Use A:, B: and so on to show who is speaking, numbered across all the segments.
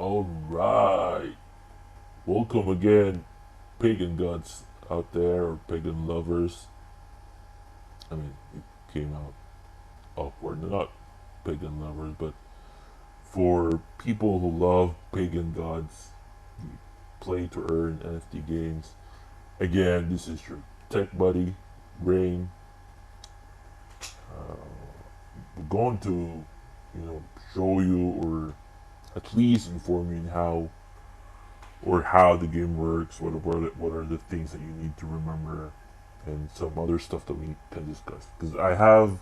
A: Alright, welcome again, pagan gods out there, or pagan lovers. I mean, it came out awkward. Not pagan lovers, but for people who love pagan gods, play to earn NFT games. Again, this is your tech buddy, Rain. Uh, we're going to, show you or at least inform you in how the game works, what are the things that you need to remember, and some other stuff that we can discuss. Because I have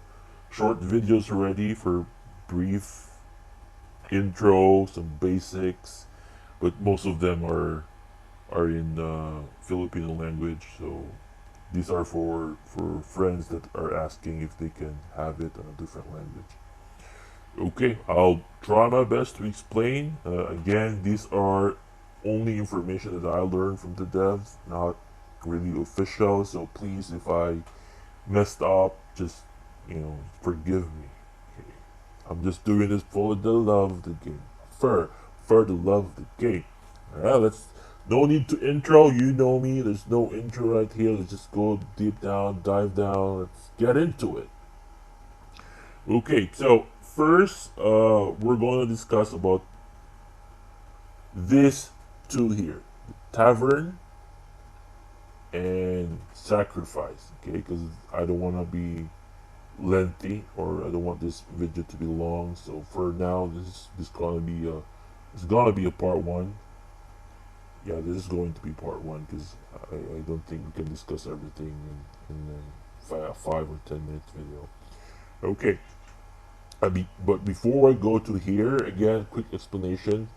A: short videos already for brief intro, some basics, but most of them are in Filipino language. So these are for friends that are asking if they can have it in a different language. Okay, I'll try my best to explain. Again, these are only information that I learned from the devs, not really official. So please, if I messed up, just forgive me. Okay. I'm just doing this for the love of the game, for the love of the game. Alright, let's. No need to intro. You know me. There's no intro right here. Let's just go deep down, dive down. Let's get into it. Okay, so first, we're going to discuss about this two here, tavern and sacrifice. Okay, because I don't want to be lengthy, or I don't want this video to be long. So for now, this gonna be a part one. Yeah, this is going to be part one because I don't think we can discuss everything in a 5 or 10 minutes video. Okay, but before I go to here, again, quick explanation.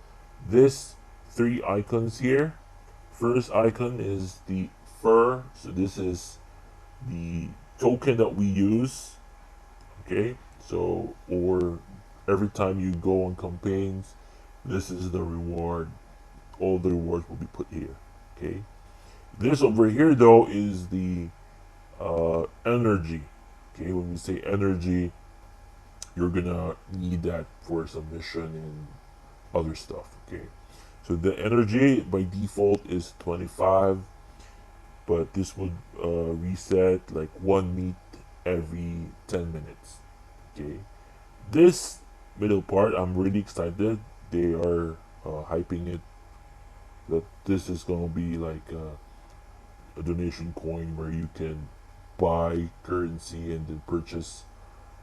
A: This three icons here. First icon is the fur. So this is the token that we use. Okay, so or every time you go on campaigns, this is the reward. All the rewards will be put here. Okay, this over here though is the energy. Okay, when we say energy, you're gonna need that for submission and other stuff. Okay, so the energy by default is 25, but this would reset like 1 meat every 10 minutes. Okay, this middle part, I'm really excited. They are hyping it that this is gonna be like a donation coin where you can buy currency and then purchase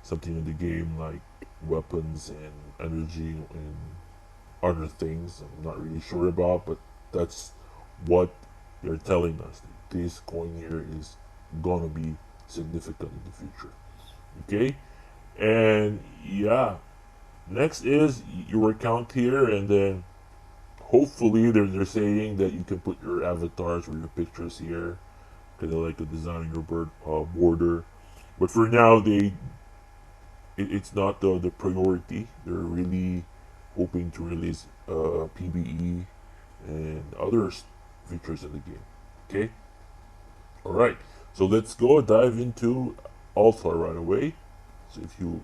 A: something in the game like weapons and energy and other things I'm not really sure about, but that's what they're telling us. This coin here is gonna be significant in the future. Okay, and yeah, next is your account here, and then hopefully they're saying that you can put your avatars or your pictures here, kind of like the design on your border. But for now, it's not the priority. They're really hoping to release PBE and other features in the game. Okay, all right. So let's go dive into Altar right away. So if you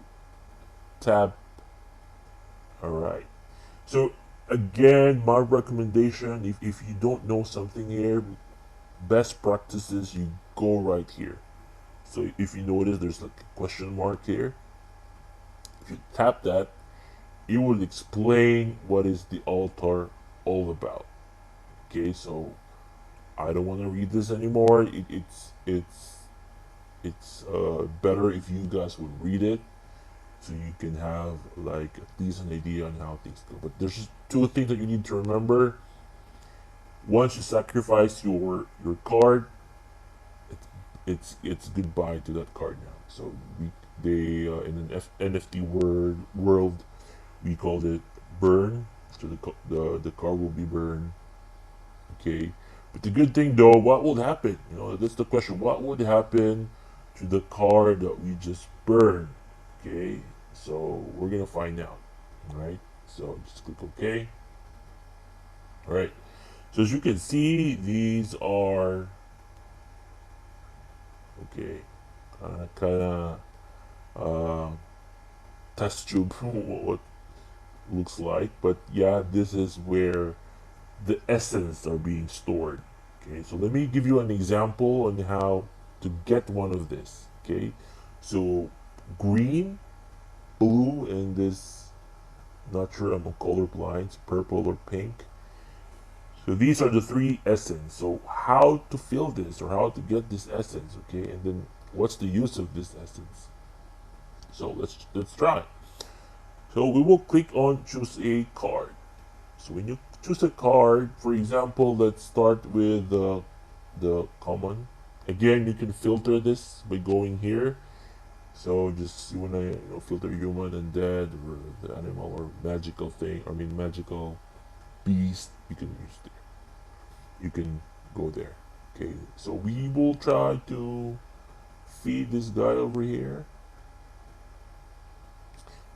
A: tap, all right. So again, my recommendation, if you don't know something here, best practices, you go right here. So if you notice, there's like a question mark here. If you tap that, it will explain what is the altar all about. Okay, so I don't want to read this anymore. It's better if you guys would read it, so you can have like at least an idea on how things go. But there's just two things that you need to remember. Once you sacrifice your card, it's goodbye to that card now. So they in an NFT world, we called it burn. So the card will be burned. Okay, but the good thing though, what would happen? That's the question. What would happen to the card that we just burned? Okay, so we're gonna find out. All right. So just click OK. All right. So as you can see, these are okay. Kind of test tube. What looks like. But yeah, this is where the essence are being stored. Okay, so let me give you an example on how to get one of this. Okay, so green, blue, and this, not sure, I'm colorblind, it's purple or pink. So these are the three essence. So how to fill this or how to get this essence, okay? And then what's the use of this essence? So let's try. So we will click on choose a card. So when you choose a card, for example, let's start with the common. Again, you can filter this by going here. So just you wanna filter human and dead or the animal or magical thing. I mean magical beast. You can use there. You can go there. Okay. So we will try to feed this guy over here.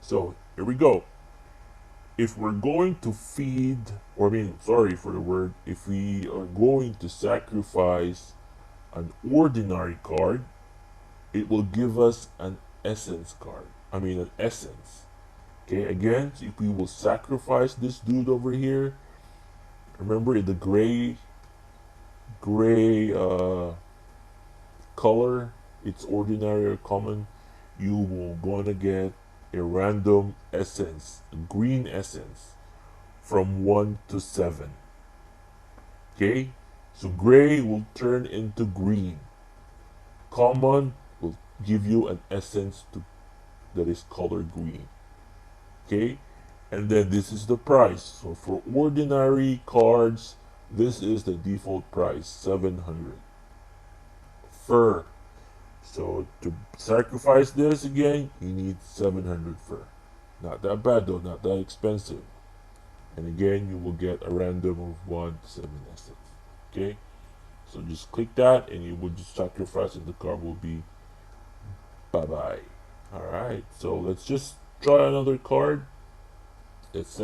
A: So here we go. If we're going to feed, or I mean, sorry for the word, if we are going to sacrifice an ordinary card, it will give us an essence card. I mean, an essence. Okay, again, so if we will sacrifice this dude over here, remember in the gray color, it's ordinary or common, you will gonna get a random essence, a green essence from 1 to 7. Okay, so gray will turn into green. Common will give you an essence that is color green. Okay, and then this is the price. So for ordinary cards, this is the default price, 700. Fur. So to sacrifice this again, you need 700 fur. Not that bad though, not that expensive. And again, you will get a random of 1 to 7 essence. Okay, so just click that and you will just sacrifice and the card will be bye bye. Alright, so let's just try another card. Let's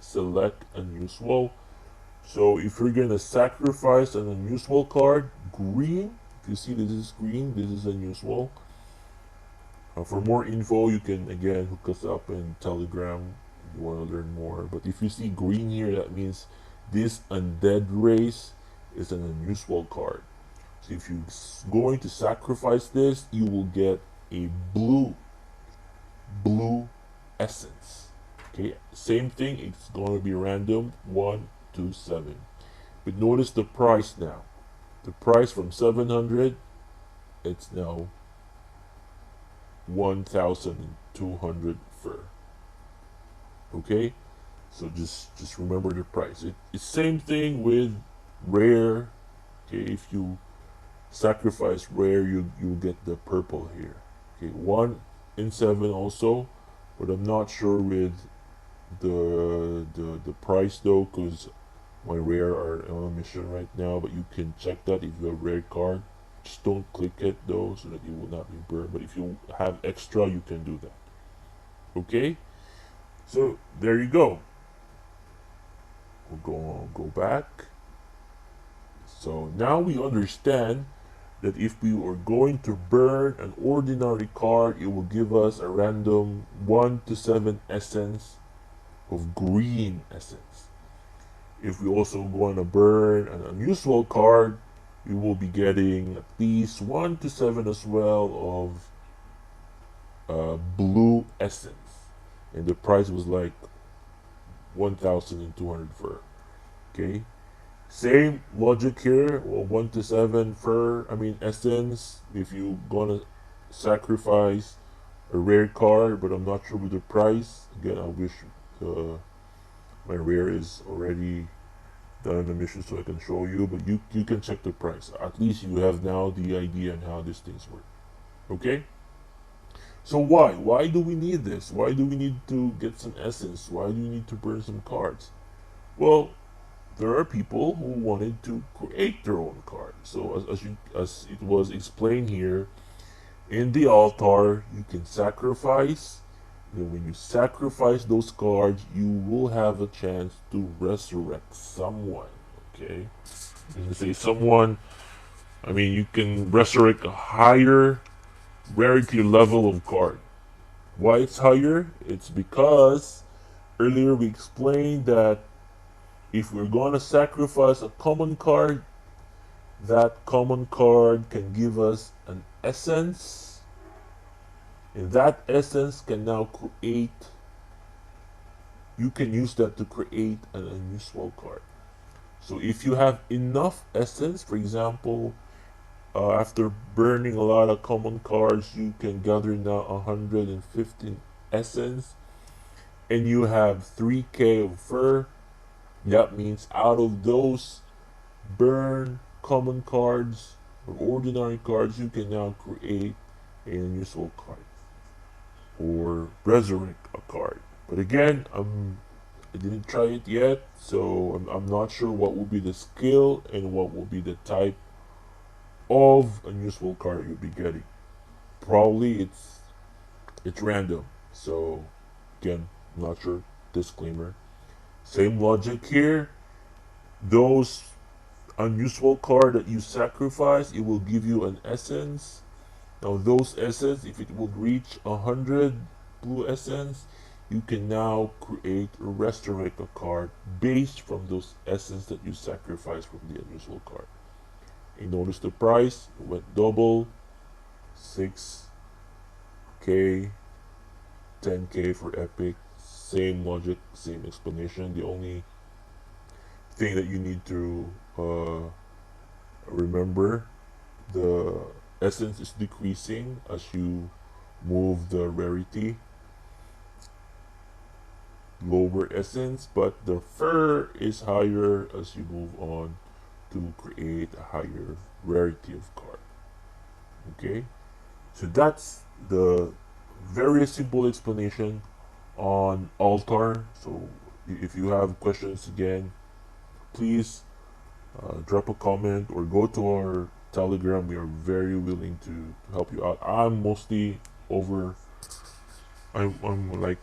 A: select unusual. So if you're gonna sacrifice an unusual card, green, if you see this is green, this is unusual. For more info, you can again hook us up in Telegram if you want to learn more. But if you see green here, that means this undead race is an unusual card. So if you're going to sacrifice this, you will get a blue essence. Okay, same thing, it's going to be random, 1 to 7. But notice the price now. The price from 700, it's now 1,200 fur. Okay, so just remember the price. It's same thing with rare. Okay, if you sacrifice rare, you get the purple here. Okay, 1 in 7 also, but I'm not sure with the price though, because my rare are on a mission right now. But you can check that if you have a rare card. Just don't click it though, so that it will not be burned. But if you have extra, you can do that. Okay, so there you go. We'll go back. So now we understand that if we are going to burn an ordinary card, it will give us a random 1 to 7 essence of green essence. If we also want to burn an unusual card, we will be getting at least 1 to 7 as well of blue essence. And the price was like 1,200 fur. Okay, same logic here. Well, 1 to 7 fur, I mean essence. If you gonna sacrifice a rare card, but I'm not sure with the price. Again, I wish my rare is already done in the mission so I can show you, but you can check the price. At least you have now the idea on how these things work. Okay, so why do we need this? Why do we need to get some essence? Why do we need to burn some cards? Well, there are people who wanted to create their own card. So as it was explained here, in the altar you can sacrifice. And when you sacrifice those cards, you will have a chance to resurrect someone. Okay, when you say someone, I mean you can resurrect a higher rarity level of card. Why it's higher? It's because Earlier we explained that if we're going to sacrifice a common card, that common card can give us an essence, and that essence can now create, you can use that to create an unusual card. So if you have enough essence, for example, after burning a lot of common cards, you can gather now 115 essence, and you have 3k of fur. That means out of those burn common cards or ordinary cards, you can now create an unusual card or resurrect a card. But again, I didn't try it yet, so I'm not sure what will be the skill and what will be the type of unusual card you'll be getting. Probably it's random. So again, I'm not sure. Disclaimer. Same logic here. Those unusual card that you sacrifice, it will give you an essence. Now those essence, if it will reach 100 blue essence, you can now create or resurrect a card based from those essence that you sacrificed from the unusual card. And notice the price went double, 6k, 10k for epic. Same logic, same explanation. The only thing that you need to remember, the essence is decreasing as you move the rarity, lower essence, but the fur is higher as you move on to create a higher rarity of card. Okay, so that's the very simple explanation on altar. So if you have questions, again, please drop a comment or go to our Telegram. We are very willing to help you out. I'm mostly over, I'm like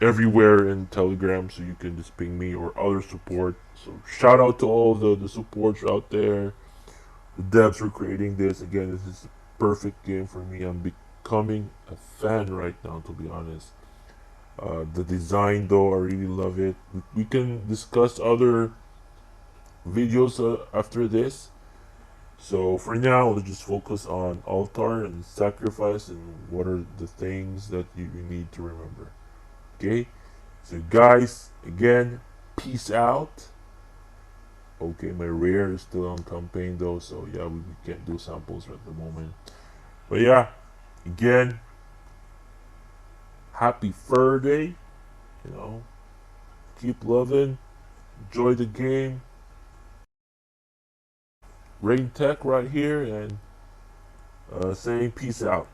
A: everywhere in Telegram, so you can just ping me or other support. So shout out to all the supports out there, the devs who are creating this. Again, this is a perfect game for me. I'm becoming a fan right now, to be honest. The design, though, I really love it. We can discuss other videos after this. So for now, let's just focus on altar and sacrifice and what are the things that you need to remember. Okay, so guys, again, peace out. Okay, my rare is still on campaign though, so yeah, we can't do samples at the moment. But yeah, again, happy fur day. You know, keep loving, enjoy the game. Rain Tech right here, and saying peace out.